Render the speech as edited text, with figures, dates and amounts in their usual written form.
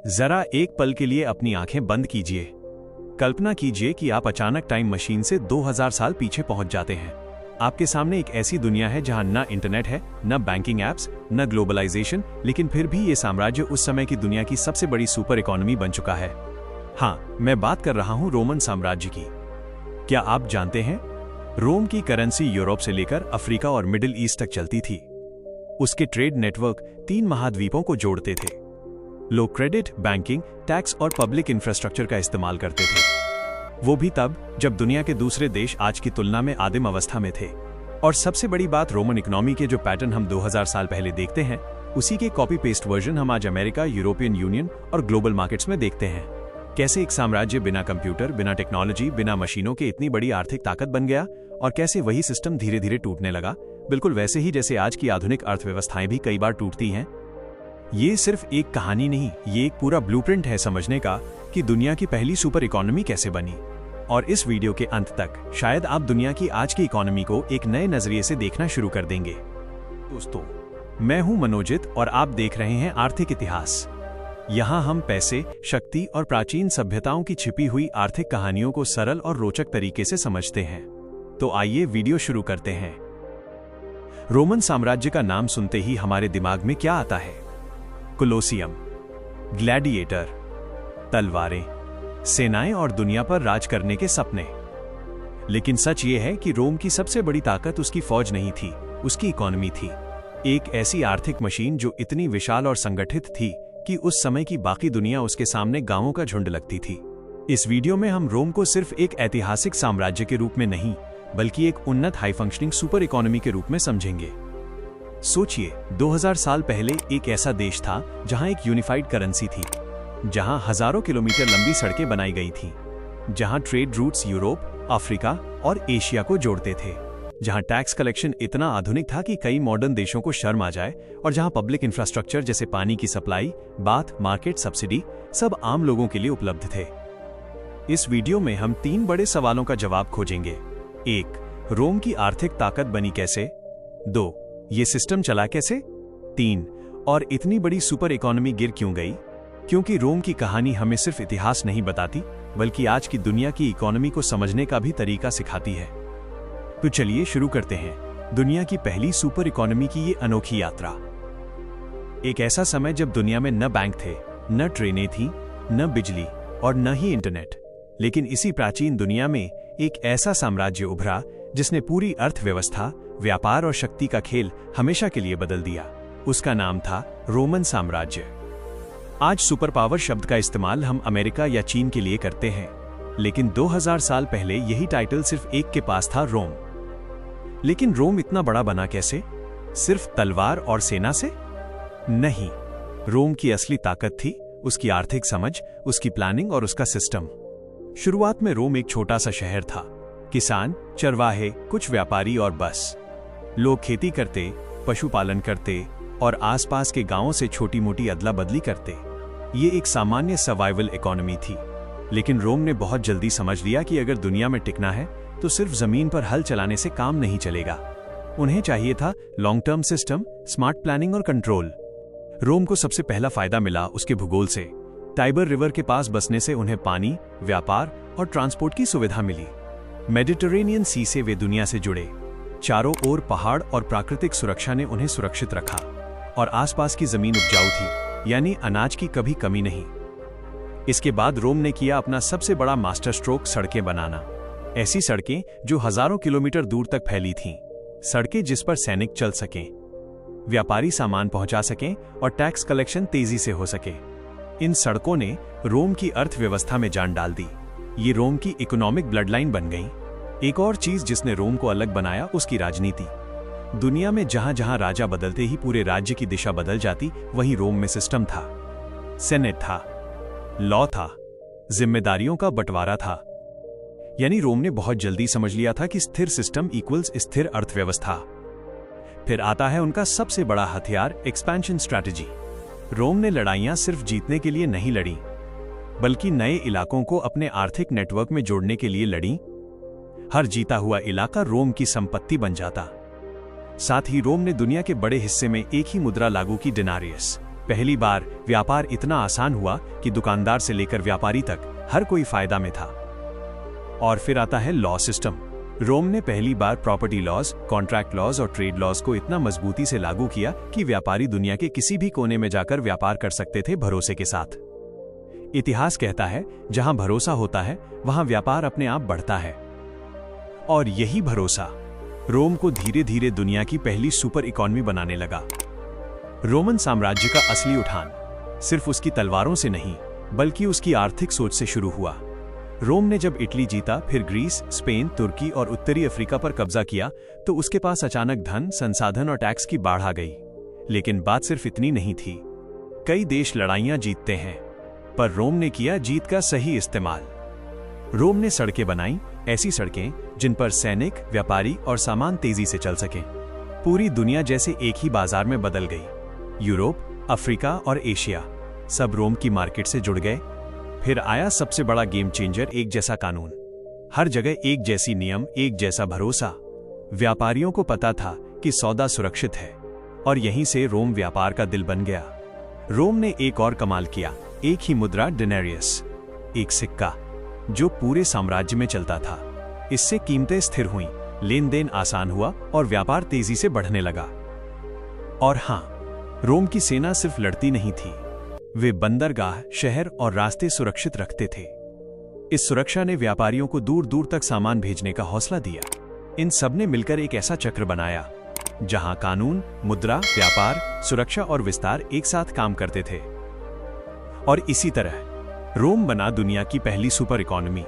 जरा एक पल के लिए अपनी आंखें बंद कीजिए। कल्पना कीजिए कि आप अचानक टाइम मशीन से 2000 साल पीछे पहुंच जाते हैं। आपके सामने एक ऐसी दुनिया है जहां न इंटरनेट है, न बैंकिंग एप्स, न ग्लोबलाइजेशन, लेकिन फिर भी ये साम्राज्य उस समय की दुनिया की सबसे बड़ी सुपर इकोनॉमी बन चुका है। हाँ, मैं बात कर रहा हूं रोमन साम्राज्य की। क्या आप जानते हैं, रोम की करेंसी यूरोप से लेकर अफ्रीका और मिडिल ईस्ट तक चलती थी। उसके ट्रेड नेटवर्क 3 महाद्वीपों को जोड़ते थे। लोग क्रेडिट, बैंकिंग, टैक्स और पब्लिक इंफ्रास्ट्रक्चर का इस्तेमाल करते थे। वो भी तब जब दुनिया के दूसरे देश आज की तुलना में आदिम अवस्था में थे। और सबसे बड़ी बात, रोमन इकोनॉमी के जो पैटर्न हम 2000 साल पहले देखते हैं, उसी के कॉपी पेस्ट वर्जन हम आज अमेरिका, यूरोपियन यूनियन और ग्लोबल मार्केट्स में देखते हैं। कैसे एक साम्राज्य बिना कंप्यूटर, बिना टेक्नोलॉजी, बिना मशीनों के इतनी बड़ी आर्थिक ताकत बन गया, और कैसे वही सिस्टम धीरे धीरे टूटने लगा, बिल्कुल वैसे ही जैसे आज की आधुनिक अर्थव्यवस्थाएं भी कई बार टूटती हैं। ये सिर्फ एक कहानी नहीं, ये एक पूरा ब्लूप्रिंट है समझने का कि दुनिया की पहली सुपर इकोनॉमी कैसे बनी। और इस वीडियो के अंत तक शायद आप दुनिया की आज की इकोनॉमी को एक नए नजरिए से देखना शुरू कर देंगे। दोस्तों, मैं हूं मनोजित और आप देख रहे हैं आर्थिक इतिहास। यहाँ हम पैसे, शक्ति और प्राचीन सभ्यताओं की छिपी हुई आर्थिक कहानियों को सरल और रोचक तरीके से समझते हैं। तो आइए वीडियो शुरू करते हैं। रोमन साम्राज्य का नाम सुनते ही हमारे दिमाग में क्या आता है? कोलोसियम, ग्लैडिएटर, तलवारें, सेनाएं और दुनिया पर राज करने के सपने। लेकिन सच ये है कि रोम की सबसे बड़ी ताकत उसकी फौज नहीं थी, उसकी इकोनॉमी थी। एक ऐसी आर्थिक मशीन जो इतनी विशाल और संगठित थी कि उस समय की बाकी दुनिया उसके सामने गांवों का झुंड लगती थी। इस वीडियो में हम रोम को सिर्फ एक ऐतिहासिक साम्राज्य के रूप में नहीं, बल्कि एक उन्नत हाई फंक्शनिंग सुपर इकोनॉमी के रूप में समझेंगे। सोचिए, 2000 साल पहले एक ऐसा देश था जहां एक यूनिफाइड करेंसी थी, जहां हजारों किलोमीटर लंबी सड़कें बनाई गई थीं, जहां ट्रेड रूट्स यूरोप, अफ्रीका और एशिया को जोड़ते थे, जहां टैक्स कलेक्शन इतना आधुनिक था कि कई मॉडर्न देशों को शर्म आ जाए, और जहां पब्लिक इंफ्रास्ट्रक्चर जैसे पानी की सप्लाई, बाथ, मार्केट, सब्सिडी सब आम लोगों के लिए उपलब्ध थे। इस वीडियो में हम 3 बड़े सवालों का जवाब खोजेंगे। 1. रोम की आर्थिक ताकत बनी कैसे? 2. ये सिस्टम चला कैसे? 3. और इतनी बड़ी सुपर इकोनॉमी गिर क्यों गई? क्योंकि रोम की कहानी हमें सिर्फ इतिहास नहीं बताती, बल्कि आज की दुनिया की इकोनॉमी को समझने का भी तरीका सिखाती है। तो चलिए शुरू करते हैं दुनिया की पहली सुपर इकोनॉमी की ये अनोखी यात्रा। एक ऐसा समय जब दुनिया में न बैंक थे, न ट्रेनें थीं, न बिजली और न ही इंटरनेट। लेकिन इसी प्राचीन दुनिया में एक ऐसा साम्राज्य उभरा जिसने पूरी अर्थव्यवस्था, व्यापार और शक्ति का खेल हमेशा के लिए बदल दिया। उसका नाम था रोमन साम्राज्य। आज सुपर पावर शब्द का इस्तेमाल हम अमेरिका या चीन के लिए करते हैं, लेकिन 2000 साल पहले यही टाइटल सिर्फ एक के पास था, रोम। लेकिन रोम इतना बड़ा बना कैसे? सिर्फ तलवार और सेना से? नहीं, रोम की असली ताकत थी उसकी आर्थिक समझ, उसकी प्लानिंग और उसका सिस्टम। शुरुआत में रोम एक छोटा सा शहर था। किसान, चरवाहे, कुछ व्यापारी और बस। लोग खेती करते, पशुपालन करते और आसपास के गांवों से छोटी मोटी अदला बदली करते। ये एक सामान्य सर्वाइवल इकोनॉमी थी। लेकिन रोम ने बहुत जल्दी समझ लिया कि अगर दुनिया में टिकना है तो सिर्फ जमीन पर हल चलाने से काम नहीं चलेगा। उन्हें चाहिए था long term system, smart planning और कंट्रोल। रोम को सबसे पहला फायदा मिला उसके भूगोल से। टाइबर रिवर के पास बसने से उन्हें पानी, व्यापार और ट्रांसपोर्ट की सुविधा मिली। मेडिटरेनियन सी से वे दुनिया से जुड़े। चारों ओर पहाड़ और प्राकृतिक सुरक्षा ने उन्हें सुरक्षित रखा, और आसपास की जमीन उपजाऊ थी, यानी अनाज की कभी कमी नहीं। इसके बाद रोम ने किया अपना सबसे बड़ा मास्टर स्ट्रोक, सड़कें बनाना। ऐसी सड़कें जो हजारों किलोमीटर दूर तक फैली थीं, सड़कें जिस पर सैनिक चल सकें, व्यापारी सामान पहुंचा सकें और टैक्स कलेक्शन तेजी से हो सके। इन सड़कों ने रोम की अर्थव्यवस्था में जान डाल दी। ये रोम की इकोनॉमिक ब्लडलाइन बन गई। एक और चीज जिसने रोम को अलग बनाया, उसकी राजनीति। दुनिया में जहां जहां राजा बदलते ही पूरे राज्य की दिशा बदल जाती, वहीं रोम में सिस्टम था। सेनेट था, लॉ था, जिम्मेदारियों का बंटवारा था। यानी रोम ने बहुत जल्दी समझ लिया था कि स्थिर सिस्टम इक्वल्स स्थिर अर्थव्यवस्था। फिर आता है उनका सबसे बड़ा हथियार, एक्सपेंशन स्ट्रैटेजी। रोम ने लड़ाइयां सिर्फ जीतने के लिए नहीं लड़ी, बल्कि नए इलाकों को अपने आर्थिक नेटवर्क में जोड़ने के लिए लड़ी। हर जीता हुआ इलाका रोम की संपत्ति बन जाता। साथ ही रोम ने दुनिया के बड़े हिस्से में एक ही मुद्रा लागू की, डिनारियस। पहली बार व्यापार इतना आसान हुआ कि दुकानदार से लेकर व्यापारी तक हर कोई फायदा में था। और फिर आता है लॉ सिस्टम। रोम ने पहली बार प्रॉपर्टी लॉज, कॉन्ट्रैक्ट लॉज और ट्रेड लॉज को इतना मजबूती से लागू किया कि व्यापारी दुनिया के किसी भी कोने में जाकर व्यापार कर सकते थे भरोसे के साथ। इतिहास कहता है, जहां भरोसा होता है वहां व्यापार अपने आप बढ़ता है। और यही भरोसा रोम को धीरे धीरे दुनिया की पहली सुपर इकॉनमी बनाने लगा। रोमन साम्राज्य का असली उठान सिर्फ उसकी तलवारों से नहीं, बल्कि उसकी आर्थिक सोच से शुरू हुआ। रोम ने जब इटली जीता, फिर ग्रीस, स्पेन, तुर्की और उत्तरी अफ्रीका पर कब्जा किया, तो उसके पास अचानक धन, संसाधन और टैक्स की बाढ़ आ गई। लेकिन बात सिर्फ इतनी नहीं थी। कई देश लड़ाइयां जीतते हैं, पर रोम ने किया जीत का सही इस्तेमाल। रोम ने सड़कें बनाई, ऐसी सड़कें जिन पर सैनिक, व्यापारी और सामान तेजी से चल सकें। पूरी दुनिया जैसे एक ही बाजार में बदल गई। यूरोप, अफ्रीका और एशिया सब रोम की मार्केट से जुड़ गए। फिर आया सबसे बड़ा गेम चेंजर, एक जैसा कानून। हर जगह एक जैसी नियम, एक जैसा भरोसा। व्यापारियों को पता था कि सौदा सुरक्षित है, और यहीं से रोम व्यापार का दिल बन गया। रोम ने एक और कमाल किया, एक ही मुद्रा डेनेरियस, एक सिक्का जो पूरे साम्राज्य में चलता था। इससे कीमतें स्थिर हुईं, लेन देन आसान हुआ और व्यापार तेजी से बढ़ने लगा। और हां, रोम की सेना सिर्फ लड़ती नहीं थी, वे बंदरगाह, शहर और रास्ते सुरक्षित रखते थे। इस सुरक्षा ने व्यापारियों को दूर दूर तक सामान भेजने का हौसला दिया। इन सब ने मिलकर एक ऐसा चक्र बनाया जहां कानून, मुद्रा, व्यापार, सुरक्षा और विस्तार एक साथ काम करते थे। और इसी तरह रोम बना दुनिया की पहली सुपर इकॉनमी।